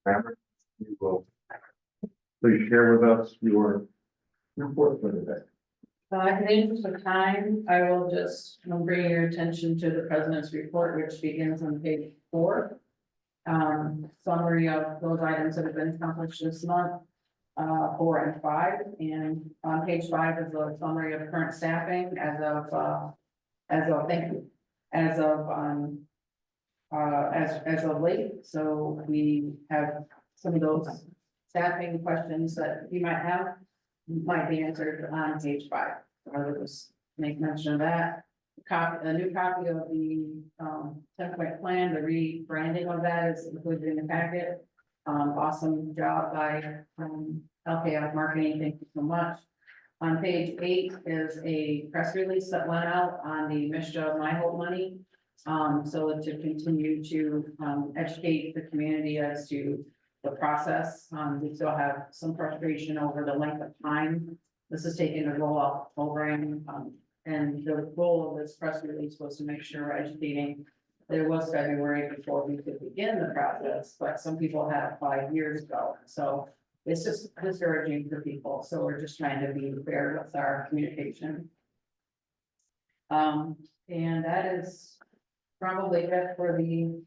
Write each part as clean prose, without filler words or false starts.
Cameron, you will please share with us your report for today. In the interest of time, I will just bring your attention to the president's report, which begins on page 4. Summary of those items that have been accomplished this month, 4 and 5. And on page 5 is a summary of current staffing as of late. So we have some of those staffing questions that you might have might be answered on page 5. So I will just make mention of that. A new copy of the 10-point plan, the rebranding of that is included in the packet. Awesome job by LKF Marketing. Thank you so much. On page 8 is a press release that went out on the MSHA My Hope money. So to continue to educate the community as to the process. We still have some frustration over the length of time this is taking to roll out the program. And the goal of this press release was to make sure we're educating. There was February before we could begin the process, but some people have 5 years ago. So it's just discouraging for people. So we're just trying to be fair with our communication. And that is probably it for the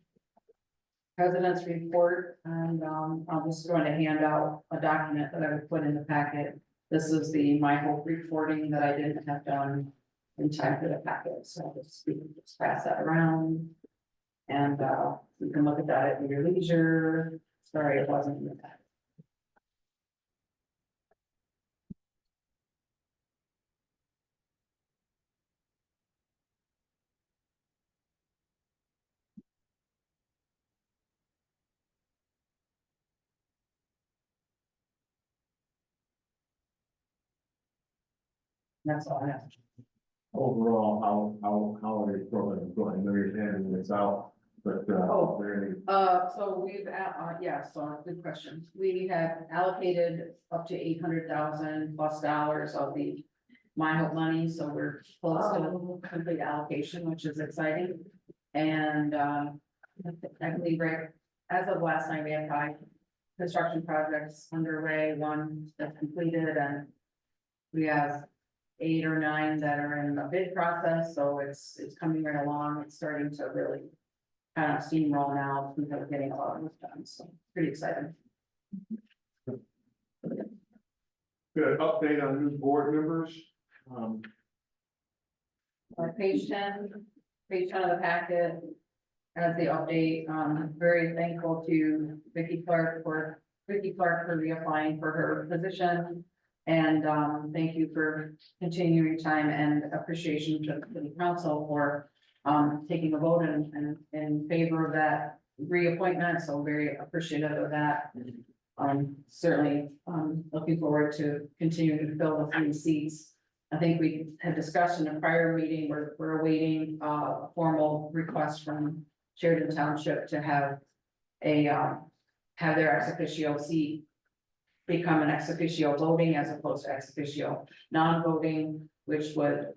president's report. And I'm just going to hand out a document that I would put in the packet. This is the My Hope reporting that I didn't have done in time for the packet. So we can just pass that around. And you can look at that at your leisure. Sorry, it wasn't in the packet. That's all I have. Overall, how are your programs going? I know you're handing this out, but very. So we've, so good question. We have allocated up to $800,000+ of the My Hope money, so we're close to complete allocation, which is exciting. And I believe right as of last night, we have 5 construction projects underway, 1 that's completed, and we have 8 or 9 that are in the bid process. So it's coming right along. It's starting to really kind of steamroll now. We're getting a lot of this done, so pretty excited. Good update on new board members. Page 10 of the packet has the update. Very thankful to Vicki Clark for reapplying for her position. And thank you for continuing time and appreciation to the council for taking a vote in favor of that reappointment. So very appreciative of that. Certainly looking forward to continuing to fill the 3 seats. I think we had discussed in a prior meeting, we're awaiting a formal request from Sheridan Township to have their ex officio seat become an ex officio voting as opposed to ex officio non-voting, which would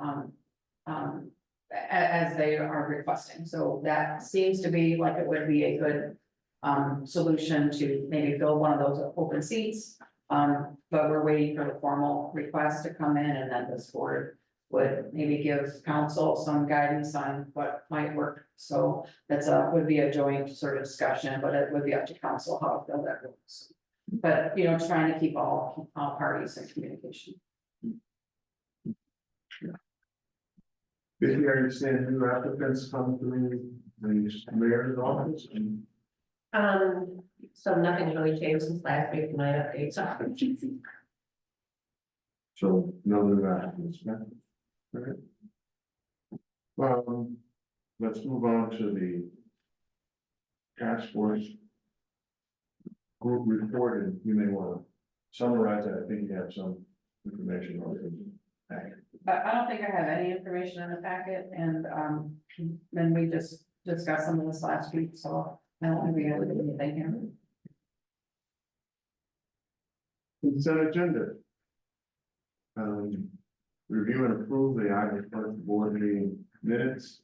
as they are requesting. So that seems to be like it would be a good solution to maybe fill one of those open seats. But we're waiting for the formal request to come in, and then this board would maybe give council some guidance on what might work. So that's would be a joint sort of discussion, but it would be up to council how to fill that goes. But trying to keep all parties in communication. Did you understand new applicants come through the mayor's office? So nothing's really changed since last week, my updates are. So no new applicants. Okay. Let's move on to the task force group report, and you may want to summarize that. I think you have some information on it. But I don't think I have any information in the packet, and then we just discussed some of this last week, so I don't think we have anything here. Consent agenda. Review and approve the August 1st board meeting minutes.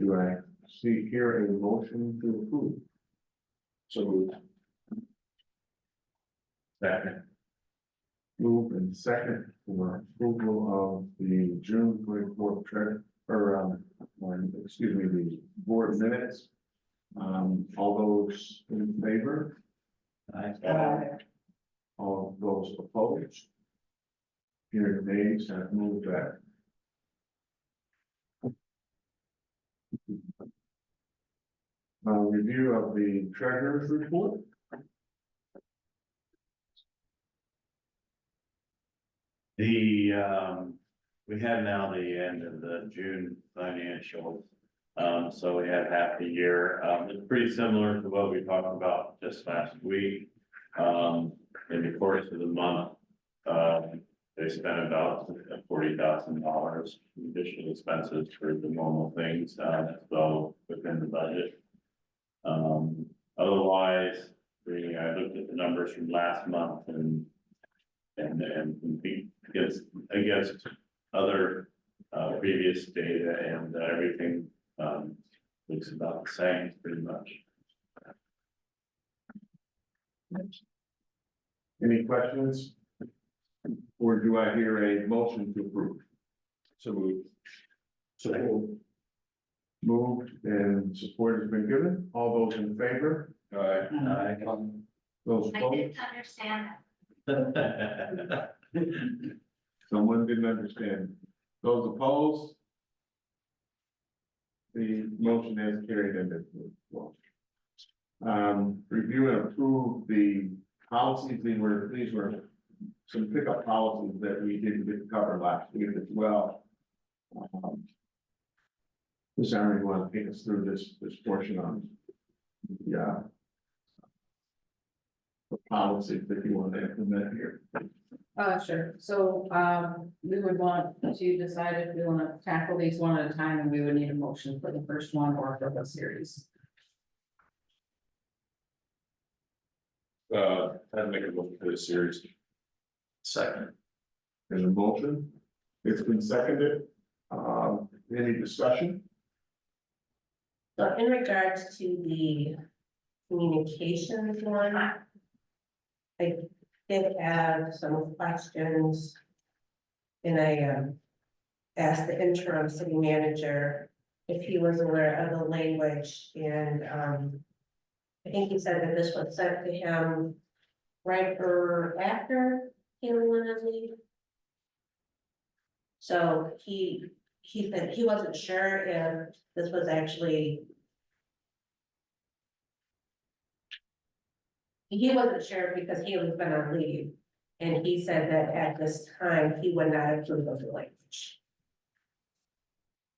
Do I see here a motion to approve? So moved. Second. Move and second for approval of the June 24th excuse me, the board minutes. All those in favor? All those opposed? Hearing nays have moved that. Review of the treasurer's report. We have now the end of the June financials. So we have half a year. It's pretty similar to what we talked about just last week. In the course of the month, they spent about $40,000 in additional expenses for the normal things, so within the budget. Otherwise, I looked at the numbers from last month and against other previous data, and everything looks about the same pretty much. Any questions? Or do I hear a motion to approve? So moved. So moved and support has been given. All those in favor? Aye. Those I opposed? didn't understand that. Someone didn't understand. Those opposed? The motion has carried into well. Review and approve the policies. These were some pickup policies that we didn't get to cover last week as well. Does Aaron want to take us through this portion on the policies that you want to implement here? Sure. So, we would want to decide if we want to tackle these one at a time, and we would need a motion for the first one or for the series. I'd make a motion for the series. Second. There's a motion. It's been seconded. Any discussion? So in regards to the communications one, I did have some questions. And I asked the interim city manager if he was aware of the language, and I think he said that this was sent to him right or after he went on leave. So he said he wasn't sure if this was actually. He wasn't sure because he was been on leave, and he said that at this time, he would not approve of the language.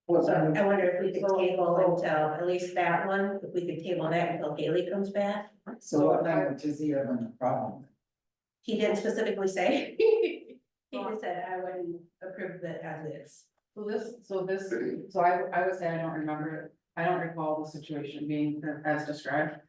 So I wonder if we could table until, at least that one, if we could table that until Haley comes back. So what language is he having a problem with? He didn't specifically say. He just said, I wouldn't approve it as is. So I would say I don't remember, I don't recall the situation being as described.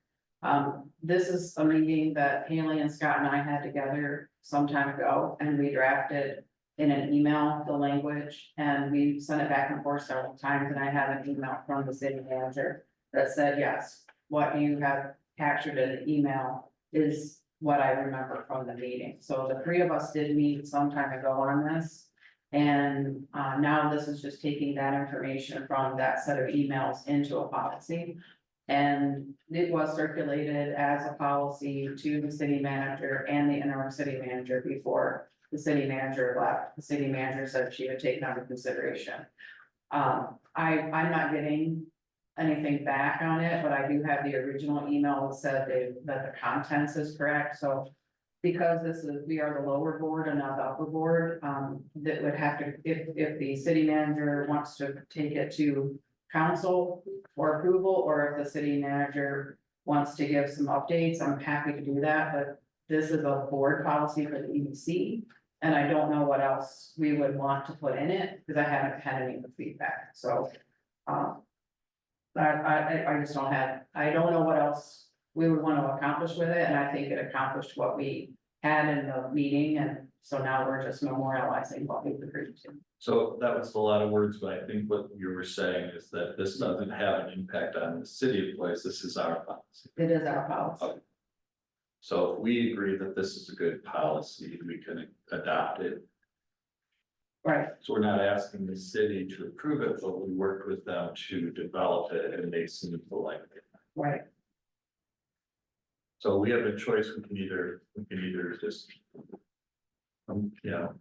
This is a meeting that Haley and Scott and I had together some time ago, and we drafted in an email the language, and we sent it back and forth several times, and I have an email from the city manager that said, yes, what you have captured in the email is what I remember from the meeting. So the three of us did meet some time ago on this. And now this is just taking that information from that set of emails into a policy. And it was circulated as a policy to the city manager and the interim city manager before the city manager left. The city manager said she would take that into consideration. I'm not getting anything back on it, but I do have the original email that said that the contents is correct. So because we are the lower board and not the upper board, that would have to, if the city manager wants to take it to council for approval, or if the city manager wants to give some updates, I'm happy to do that, but this is a board policy for the EDC, and I don't know what else we would want to put in it, because I haven't had any of the feedback, so. I just don't have, I don't know what else we would want to accomplish with it, and I think it accomplished what we had in the meeting, and so now we're just memorializing what we've agreed to. So that was a lot of words, but I think what you were saying is that this doesn't have an impact on the city of Blaze, this is our policy. It is our policy. So if we agree that this is a good policy, we can adopt it. Right, So we're not asking the city to approve it, but we worked with them to develop it and they seem to like it. right. So we have a choice, we can either just. You know.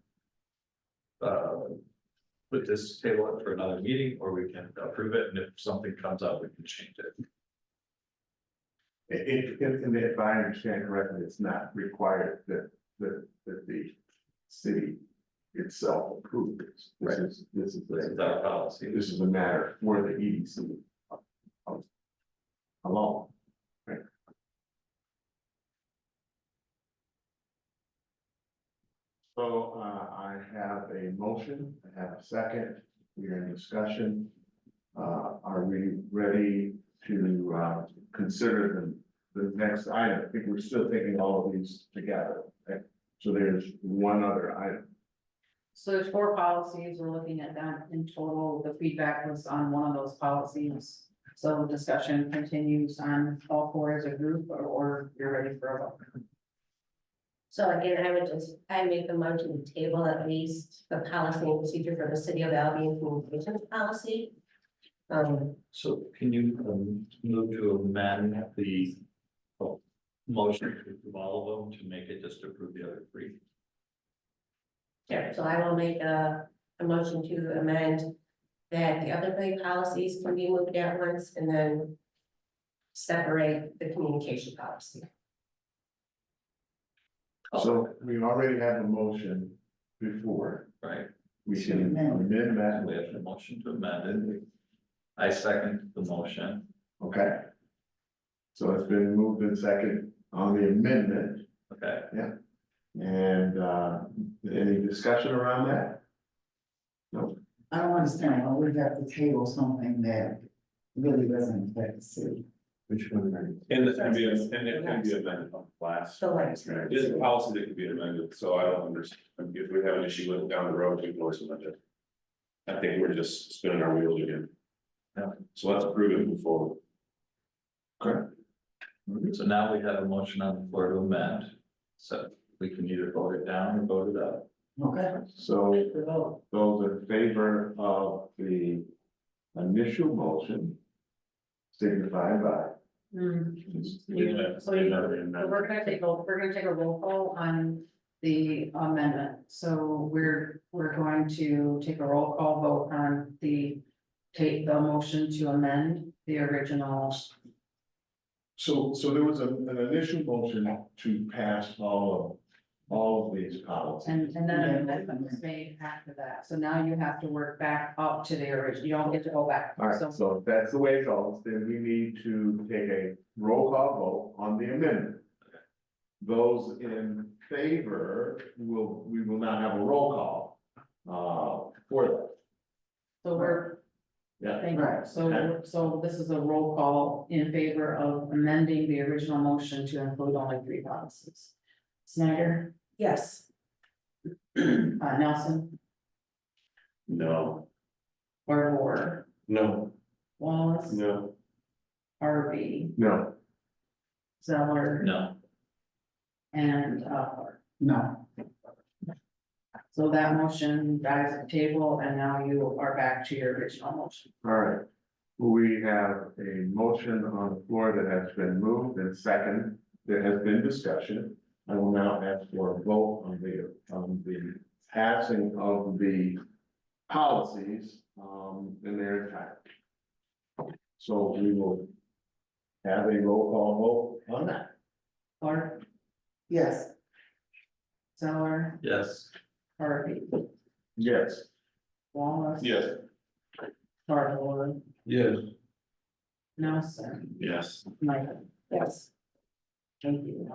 Put this table up for another meeting, or we can approve it, and if something comes up, we can change it. If I understand correctly, it's not required that the city itself approve this. This This is our policy. this is a matter for the EDC alone. Right? So, I have a motion, I have a second, we're in discussion. Are we ready to, consider the next item? I think we're still taking all of these together, okay? So there's one other item. So there's 4 policies, we're looking at that in total, the feedback was on one of those policies. So discussion continues on all 4 as a group, or you're ready for a vote. So again, I make a motion to table at least the policy and procedure for the city of Albion communications policy. So can you move to amend the motion to approve all of them to make it just approve the other 3? Yeah, so I will make a motion to amend that the other 3 policies can be moved at once and then separate the communication policy. So we already have a motion before, Right, we can amend that, we have a motion to amend it. I second the motion. okay? So it's been moved in second on the amendment, Okay, and, any discussion around that? No, I don't understand why we have to table something that really doesn't affect the city. which one are you? And it can be amended on class. So like. It is a policy that can be amended, so I don't understand, if we have an issue with it down the road, we can always amend it. I think we're just spinning our wheels again. Yeah. So let's approve it and move forward. so now we have a motion on the floor to amend, so we can either vote it down or vote it up. Okay. So The vote. those in favor of the initial motion signify by. So we're gonna take a roll call on the amendment, so we're going to take a roll call vote on take the motion to amend the original. So there was an initial motion to pass all of these policies. And then an amendment was made after that, so now you have to work back up to the original, you don't get to go back. All right, So so if that's the way it goes, then we need to take a roll call vote on the amendment. Those in favor we will not have a roll call, for that. So we're, Yeah, thank you, Right. so this is a roll call in favor of amending the original motion to include only 3 policies. Snyder, Yes. Nelson, No. Ward, No. Wallace. No. Harvey, no, Zeller, No, and, No, so that motion dies at the table, and now you are back to your original motion. all right. We have a motion on the floor that has been moved and second, there has been discussion. I will now ask for a vote on the passing of the policies, in their entirety. So we will have a roll call vote on that. Clark, yes, Zeller, yes, Harvey, Yes. Wallace. Yes. Harvard, Yes. Nelson, Yes. Michael. Yes. Thank you.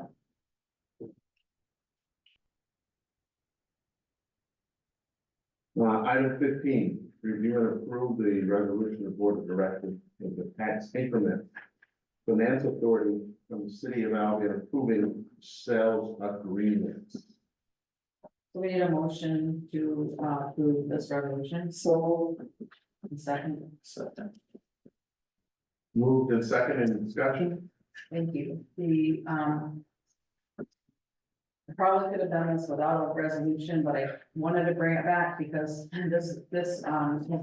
Item 15, review and approve the resolution of the Board of Directors of the tax increment. Finance Authority from the City of Albion approving sales agreement. So we need a motion to approve this resolution. So, Second, Moved and second in discussion. thank you. I probably could have done this without a resolution, but I wanted to bring it back because this has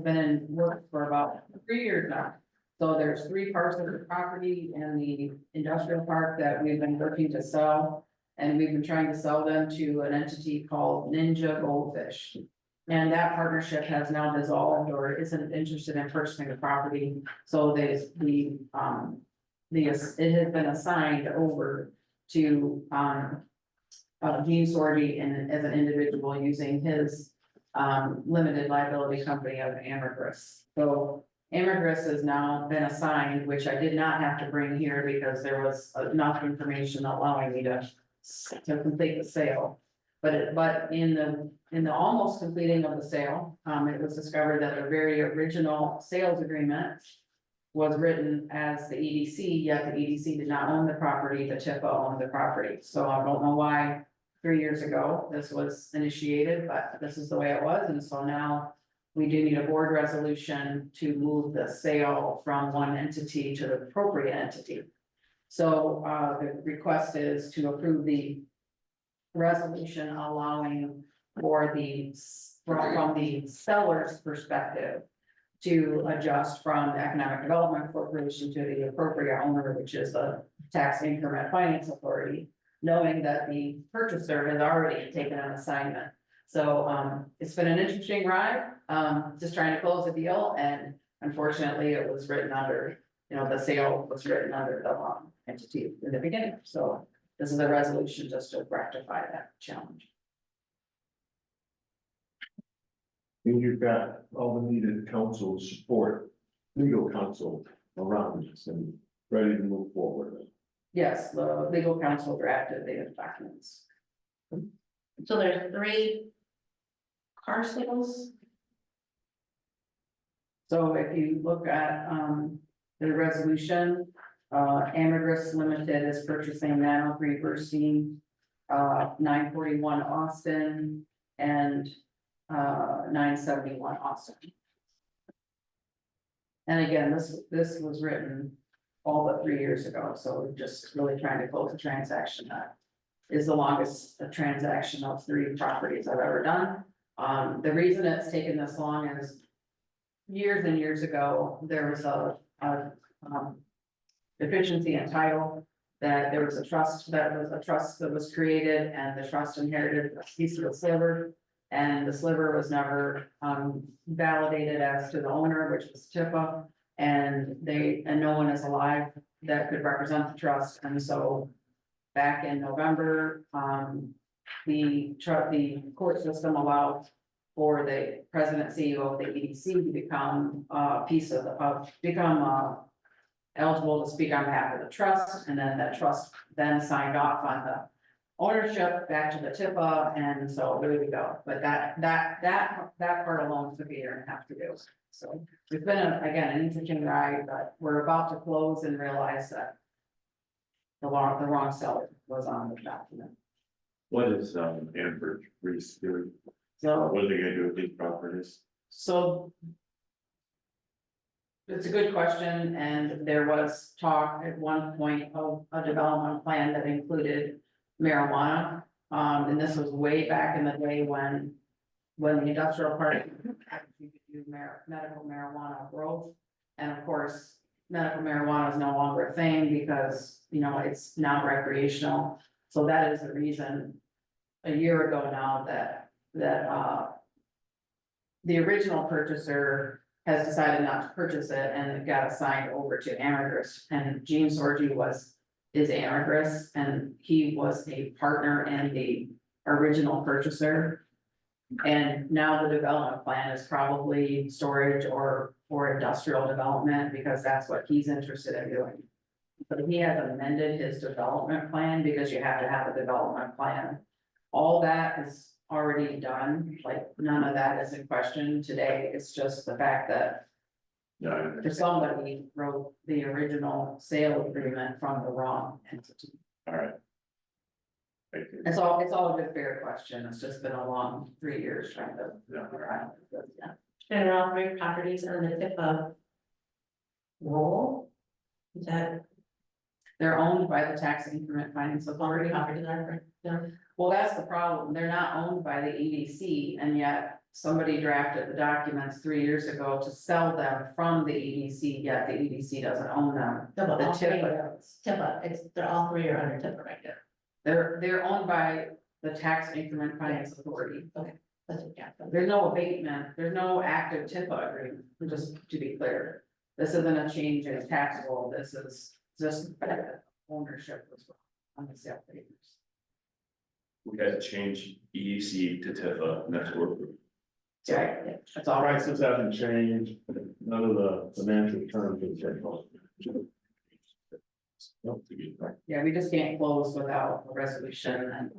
been in work for about 3 years now. So there's 3 parcels of property in the industrial park that we've been working to sell. And we've been trying to sell them to an entity called Ninja Goldfish. And that partnership has now dissolved or isn't interested in purchasing the property. So it has been assigned over to, Gene Sorgi and as an individual using his, limited liability company of Ambergris. So Ambergris has now been assigned, which I did not have to bring here because there was enough information allowing me to complete the sale. But in the almost completing of the sale, it was discovered that the very original sales agreement was written as the EDC, yet the EDC did not own the property, the TIPA owned the property. So I don't know why 3 years ago this was initiated, but this is the way it was, and so now we do need a board resolution to move the sale from one entity to the appropriate entity. So, the request is to approve the resolution allowing for from the seller's perspective to adjust from the Economic Development Corporation to the appropriate owner, which is the Tax Increment Finance Authority, knowing that the purchaser has already taken an assignment. So, it's been an interesting ride, just trying to close the deal, and unfortunately, it was written under, the sale was written under the wrong entity in the beginning, so this is a resolution just to rectify that challenge. And you've got all the needed council support, legal counsel around this and ready to move forward. Yes, the legal counsel drafted the documents. So there's 3 parcels. So if you look at, the resolution, Ambergris Limited is purchasing 903 Burstein, 941 Austin, and 971 Austin. And again, this was written all but 3 years ago, so we're just really trying to close the transaction. That is the longest transaction of 3 properties I've ever done. The reason it's taken this long is years and years ago, there was a deficiency in title, that there was a trust that was created, and the trust inherited a piece of the sliver. And the sliver was never validated as to the owner, which was TIPA, and no one is alive that could represent the trust. And so back in November, the court system allowed for the president CEO of the EDC to become eligible to speak on behalf of the trust, and then that trust then signed off on the ownership back to the TIPA, and so there we go. But that part alone took 1.5 years to do. So it's been again, an interesting ride, but we're about to close and realize that the wrong seller was on the document. What is, Ambergris doing? So, What are they gonna do with these properties? so it's a good question, and there was talk at one point of a development plan that included marijuana. And this was way back in the day when the industrial park, you could do medical marijuana growth. And of course, medical marijuana is no longer a thing because, it's not recreational. So that is the reason 1 year ago now that the original purchaser has decided not to purchase it, and it got assigned over to Ambergris, and Gene Sorgi is Ambergris, and he was a partner in the original purchaser. And now the development plan is probably storage or industrial development, because that's what he's interested in doing. But he has amended his development plan, because you have to have a development plan. All that is already done, like none of that is in question today. It's just the fact that Yeah, somebody wrote the original sale agreement from the wrong entity. all right. Thank you. It's all a good fair question. It's just been a long 3 years trying to. Yeah. Yeah. And are all three properties on the tip of roll? Is that They're owned by the tax increment finance all authority. three properties are, no? Well, that's the problem. They're not owned by the EDC, and yet somebody drafted the documents 3 years ago to sell them from the EDC, yet the EDC doesn't own them. No, but The all three TIF, are TIPA, they're all three are under TIPA right now. they're owned by the tax increment finance authority. That's what, yeah. There's no abatement, there's no active TIPA agreement, just to be clear. This isn't a change in tax law, this is just ownership as well on the sale papers. We had to change EDC to Tifa, and that's what we're. Right, that's all right. Prices haven't changed, none of the financial terms have changed. Yeah, we just can't close without a resolution and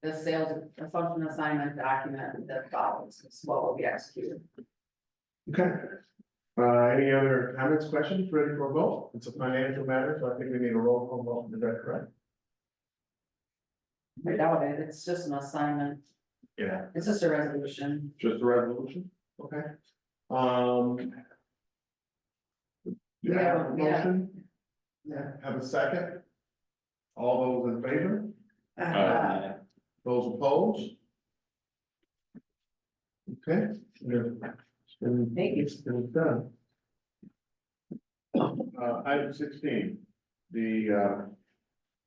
the sales assumption assignment document that follows is what will be executed. Okay. Any other comments, questions, ready for a vote? It's a financial matter, so I think we need a roll call vote, is that correct? I doubt it, it's just an assignment, Yeah. it's just a resolution. Just a resolution, okay. You have a motion? Yeah. Have a second? All those in favor? Those opposed? Okay. Thank you. It's done. Item 16, the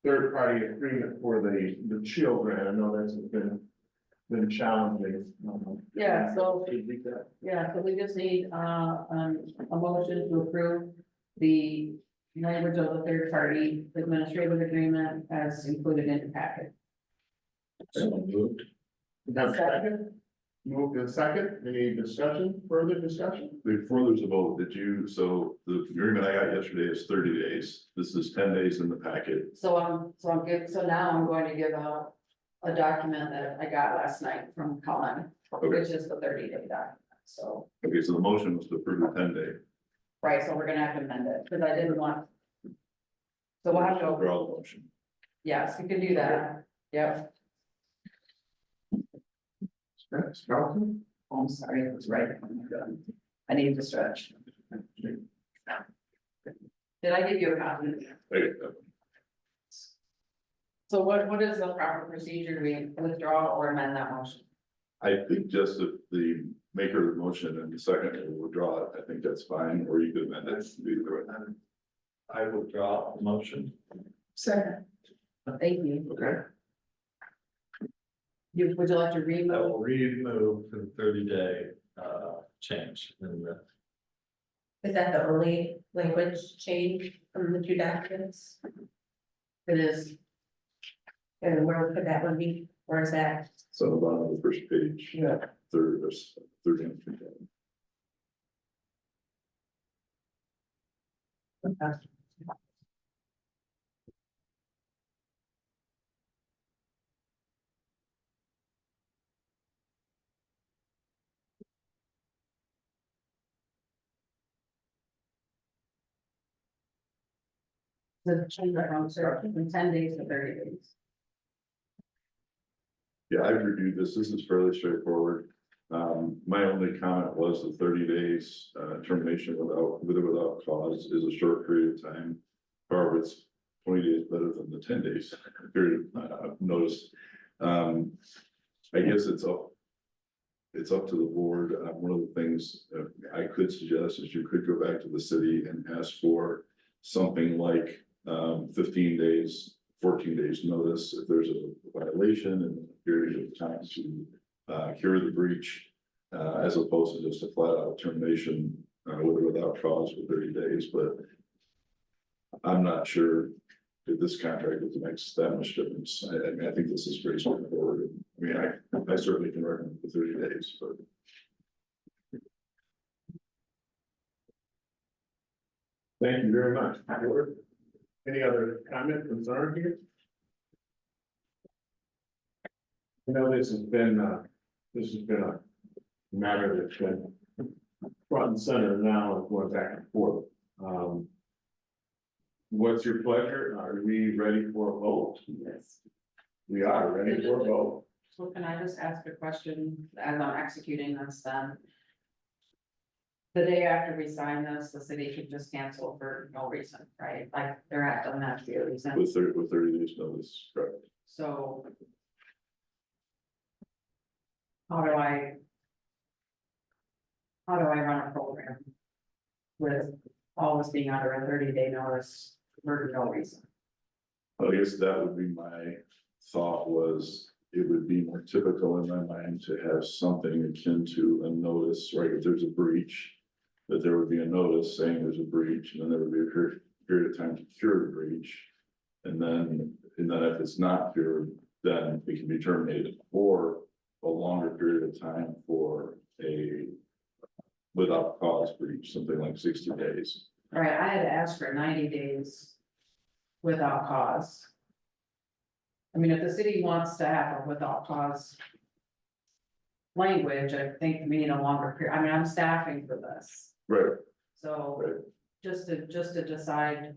third party agreement for the chill grant. I know that's been challenging. Yeah, so, Should we do that? yeah, so we just need, a motion to approve the language of the third party administrative agreement as included in the packet. So moved. Have a second? Moved in second, any discussion, further discussion? Before there's a vote, so the agreement I got yesterday is 30 days. This is 10 days in the packet. So now I'm going to give out a document that I got last night from Colin, Okay, which is the 30-day document, so. okay, so the motion was to approve the 10-day. Right, so we're gonna have to amend it, because I didn't want. So we'll have to, Draw the motion. yes, we can do that, yep, Yes, Carlton? oh, I'm sorry, it was right when you're done. I need to stretch. Did I give you a copy? Okay, So what is the proper procedure, do we withdraw or amend that motion? I think just if the maker of the motion and the second will withdraw it, I think that's fine, or you could amend it. Either way. I withdraw the motion. Second. Thank you. Okay, Would you like to I remove? will remove the 30-day change in the. Is that the only language change from the two documents? It is, And where could that one be? Where is that? So on the bottom of the first page, yeah, third and fourth. the change that wrong, sir, from 10 days to 30 days. Yeah, I've reviewed this. This is fairly straightforward. My only comment was the 30 days termination without cause is a short period of time. However, it's 20 days better than the 10 days period of notice. I guess it's up to the board. One of the things I could suggest is you could go back to the city and ask for something like 15 days, 14 days notice if there's a violation and a period of time to cure the breach, as opposed to just a flat out termination with or without cause for 30 days. But I'm not sure if this contract makes that much difference. I mean, I think this is pretty straightforward. I mean, I certainly can recommend the 30 days, but. thank you very much. Any other comment, concern here? I know this has been a matter that's been front and center now, and going back and forth. What's your pleasure? Are we ready for a vote? Yes. We are ready for a vote. So can I just ask a question as I'm executing this then? The day after we sign this, the city could just cancel for no reason, right? Like, there doesn't have to be a reason, With 30 days notice, correct? so. How do I? How do I run a program? With all this being under a 30-day notice for no reason? I guess that would be my thought was, it would be more typical in my mind to have something akin to a notice, right? If there's a breach, that there would be a notice saying there's a breach, and then there would be a period of time to cure the breach. And then if it's not cured, then it can be terminated, or a longer period of time for a without cause breach, something like 60 days. All right, I had to ask for 90 days without cause. I mean, if the city wants to have a without cause language, I think we need a longer period. I mean, I'm staffing for this, Right. so Right. just to decide,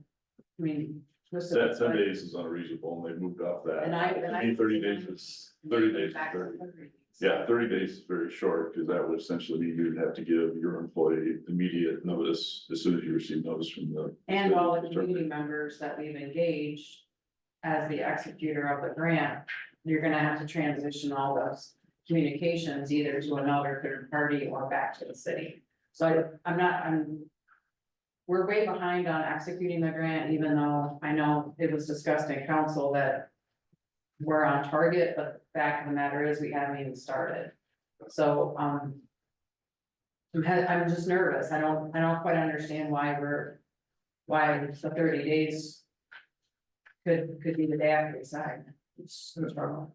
I mean. just to That 10 decide- days is unreasonable, and they moved off that. And I. To me, 30 days is, 30 days is Back to very, 30. yeah, 30 days is very short, because that would essentially mean you'd have to give your employee immediate notice as soon as you receive notice from the. And all the city. community members that we've engaged as the executor of the grant, you're gonna have to transition all those communications either to another third party or back to the city. So we're way behind on executing the grant, even though I know it was discussed in council that we're on target, but the fact of the matter is we haven't even started. So, I'm just nervous. I don't quite understand why the 30 days could be the day after we sign. It's a struggle.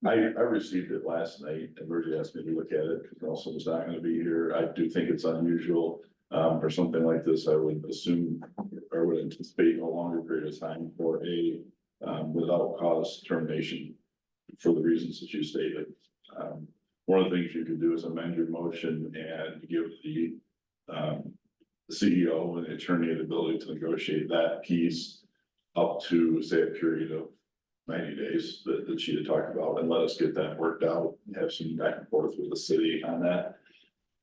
I received it last night, and Virgie asked me to look at it, because also was not gonna be here. I do think it's unusual, for something like this. I would assume, or would anticipate a longer period of time for a, without cause termination, for the reasons that you stated. One of the things you could do is amend your motion and give the CEO and the attorney the ability to negotiate that piece up to, say, a period of 90 days that she had talked about, and let us get that worked out and have some back and forth with the city on that.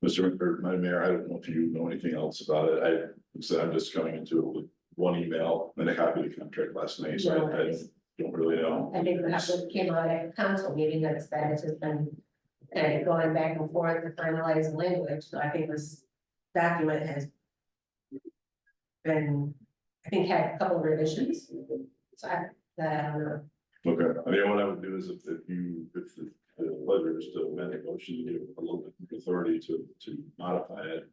My mayor, I don't know if you know anything else about it. I said I'm just coming into it with one email and a copy of the contract last night, so I don't really know. I think that's what came out at council meeting, that it's just been kind of going back and forth to finalize the language, so I think this document has been, I think, had a couple of revisions. So I don't know. Okay, I mean, what I would do is if the pleasure is to amend the motion to give a little bit of authority to modify it.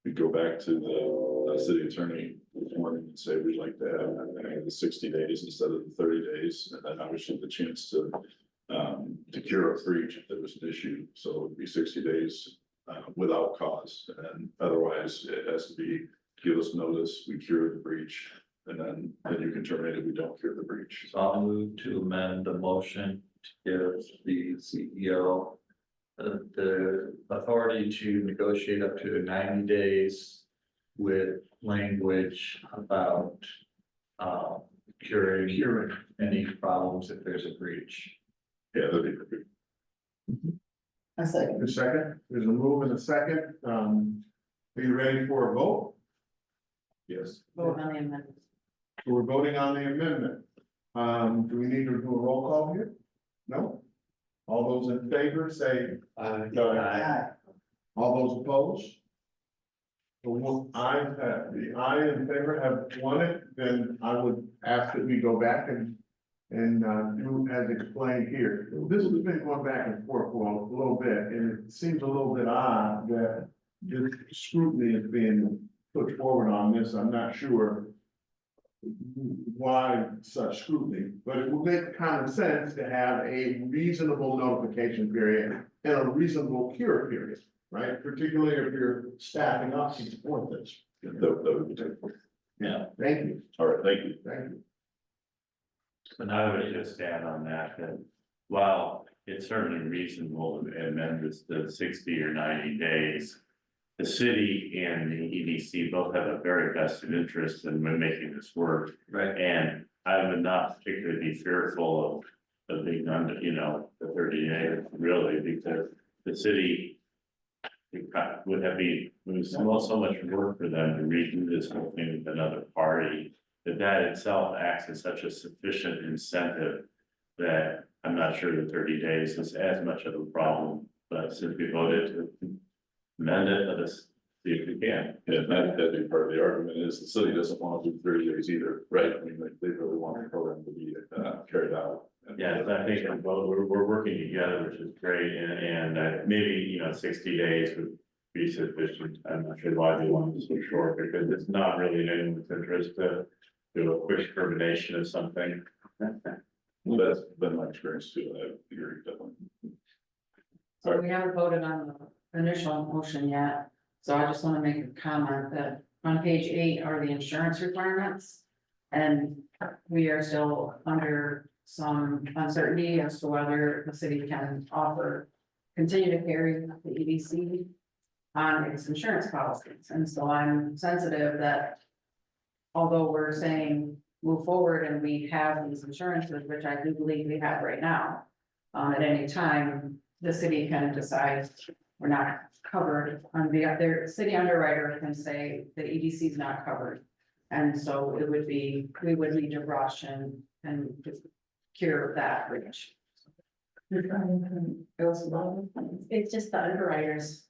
We go back to the city attorney this morning and say, we'd like to have the 60 days instead of the 30 days, and then obviously the chance to cure a breach if there was an issue, so it would be 60 days without cause, and otherwise it has to be, give us notice, we cure the breach, and then you can terminate if we don't cure the breach. So I'll move to amend the motion to give the CEO the authority to negotiate up to 90 days with language about curing any problems if there's a breach. Yeah, that'd be perfect. I second. A second, there's a move and a second. Are you ready for a vote? Yes. Vote on the amendment. So we're voting on the amendment. Do we need to do a roll call here? No? All those in favor say aye. Aye. All those opposed? The ayes have, the aye in favor have won it, then I would ask that we go back and do as explained here. This has been going back and forth for a little bit, and it seems a little bit odd that this scrutiny is being put forward on this. I'm not sure why such scrutiny, but it would make common sense to have a reasonable notification period and a reasonable cure period, right? Particularly if you're staffing up to support this. That would be good. Yeah. Thank you, All right, thank you. thank you. And I would just add on that, while it's certainly reasonable to amend this to 60 or 90 days, the city and the EDC both have a very vested interest in making this work. Right. And I would not particularly be fearful of being under, the 30 days, really, because the city. Would have been, it was so much work for them to redo this whole thing with another party. That itself acts as such a sufficient incentive that I'm not sure the 30 days is as much of a problem, but since we voted to amend it, let us see if we can. Yeah, that'd be part of the argument is the city doesn't want to do 30 days either, right? I mean, they really want the program to be carried out. Yeah, so I think we're working together, which is great, and maybe, 60 days would be sufficient. I'm not sure why they want it so short, because it's not really in anyone's interest to do a quick termination of something. Well, that's been my experience too, I agree, definitely. So we haven't voted on the initial motion yet, so I just wanna make a comment that on page 8 are the insurance requirements. And we are still under some uncertainty as to whether the city can continue to carry the EDC on its insurance policies, and so I'm sensitive that although we're saying move forward and we have these insurances, which I do believe we have right now, at any time, the city can decide we're not covered on their city underwriter can say the EDC is not covered. And so we would need to rush and cure that breach. It's just the underwriters.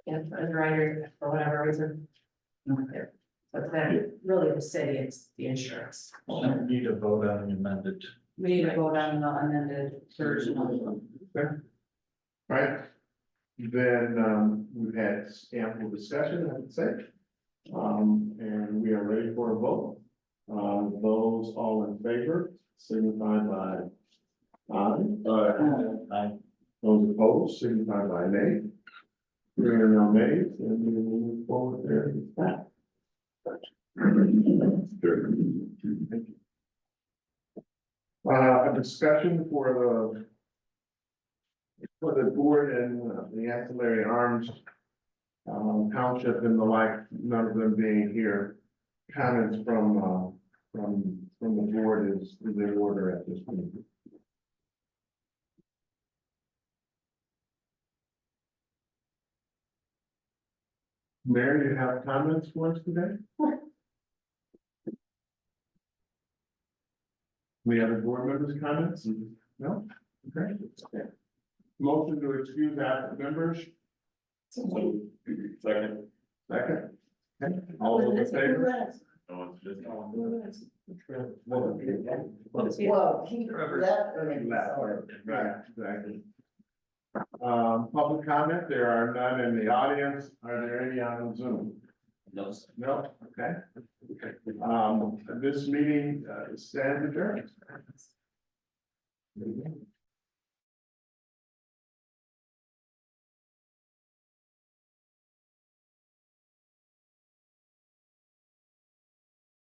Yeah, the underwriter, for whatever reason. But then really the city, it's the insurance. We need to vote on the amended. We need to vote on the amended version of it. Right? Then, we've had ample discussion, I would say. And we are ready for a vote. Those all in favor, signify by aye. Those opposed, signify by nay. There are no nays, and we will move forward there with that. A discussion for the board and the ancillary arms township and the like, none of them being here. Comments from the board is in order at this point. Mary, you have comments for us today? We have a board members' comments? No? Okay. Motion to excuse absent members? Second. Second. Okay. All those in favor? Well, keep that. Right, exactly. Public comment, there are none in the audience. Are there any on Zoom? No. No, okay. This meeting stands adjourned.